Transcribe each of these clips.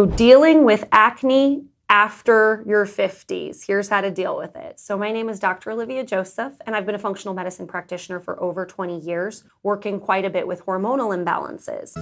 So dealing with acne after your 50s, here's how to deal with it. So my name is Dr. Droliviajoseph, and I've been a functional medicine practitioner for over 20 years, working quite a bit with hormonal imbalances.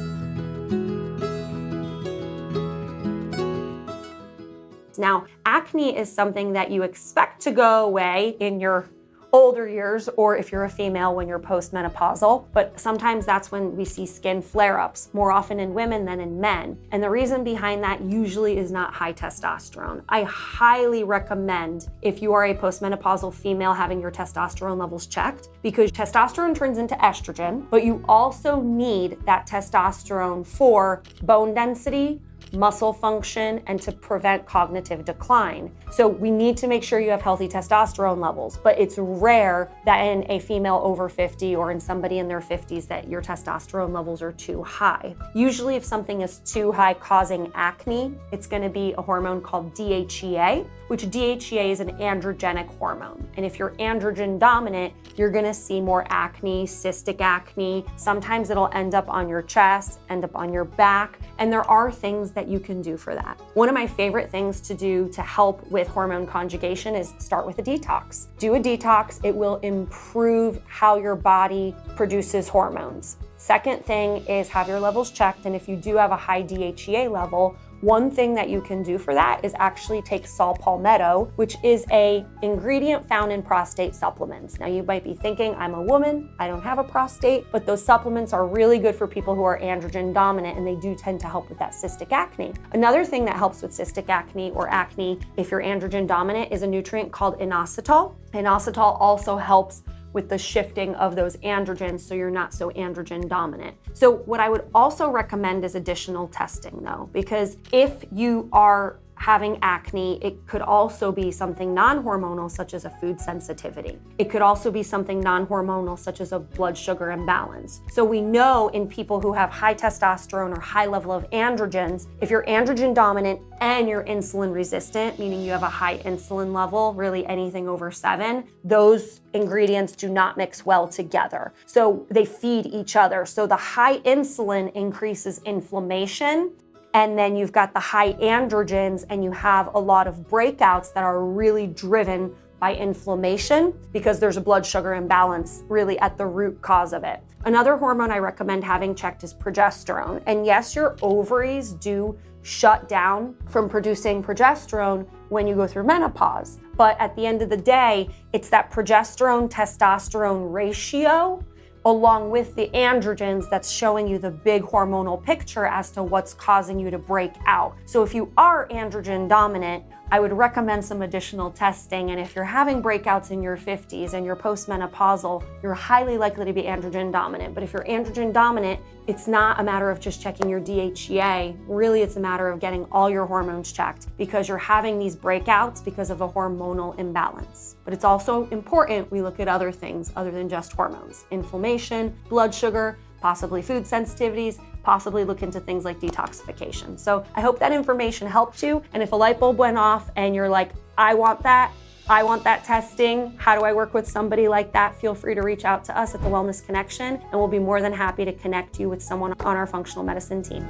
Now, acne is something that you expect to go away in your older years, or if you're a female, when you're postmenopausal, but sometimes that's when we see skin flare-ups, more often in women than in men. And the reason behind that usually is not high testosterone. I highly recommend, if you are a postmenopausal female, having your testosterone levels checked, because testosterone turns into estrogen, but you also need that testosterone for bone density, muscle function, and to prevent cognitive decline. So we need to make sure you have healthy testosterone levels, but it's rare that in a female over 50 or in somebody in their 50s that your testosterone levels are too high. Usually if something is too high causing acne, it's gonna be a hormone called DHEA, which DHEA is an androgenic hormone. And if you're androgen dominant, you're gonna see more acne, cystic acne. Sometimes it'll end up on your chest, end up on your back, and there are things that you can do for that. One of my favorite things to do to help with hormone conjugation is start with a detox. Do a detox, it will improve how your body produces hormones. Second thing is have your levels checked, and if you do have a high DHEA level, one thing that you can do for that is actually take saw palmetto, which is an ingredient found in prostate supplements. Now you might be thinking, I'm a woman, I don't have a prostate, but those supplements are really good for people who are androgen dominant, and they do tend to help with that cystic acne. Another thing that helps with cystic acne or acne if you're androgen dominant is a nutrient called inositol. Inositol also helps with the shifting of those androgens so you're not so androgen dominant. So what I would also recommend is additional testing though, because if you are having acne, it could also be something non-hormonal such as a food sensitivity. It could also be something non-hormonal such as a blood sugar imbalance. So we know in people who have high testosterone or high level of androgens, if you're androgen dominant and you're insulin resistant, meaning you have a high insulin level, really anything over 7, those ingredients do not mix well together. So they feed each other. So the high insulin increases inflammation, and then you've got the high androgens and you have a lot of breakouts that are really driven by inflammation because there's a blood sugar imbalance really at the root cause of it. Another hormone I recommend having checked is progesterone. And yes, your ovaries do shut down from producing progesterone when you go through menopause. But at the end of the day, it's that progesterone-testosterone ratio along with the androgens that's showing you the big hormonal picture as to what's causing you to break out. So if you are androgen dominant, I would recommend some additional testing. And if you're having breakouts in your 50s and you're postmenopausal, you're highly likely to be androgen dominant. But if you're androgen dominant, it's not a matter of just checking your DHEA. Really, it's a matter of getting all your hormones checked because you're having these breakouts because of a hormonal imbalance. But it's also important we look at other things other than just hormones. Inflammation, blood sugar, possibly food sensitivities, possibly look into things like detoxification. So I hope that information helped you. And if a light bulb went off and you're like, I want that testing, how do I work with somebody like that? Feel free to reach out to us at the Wellness Connection, and we'll be more than happy to connect you with someone on our functional medicine team.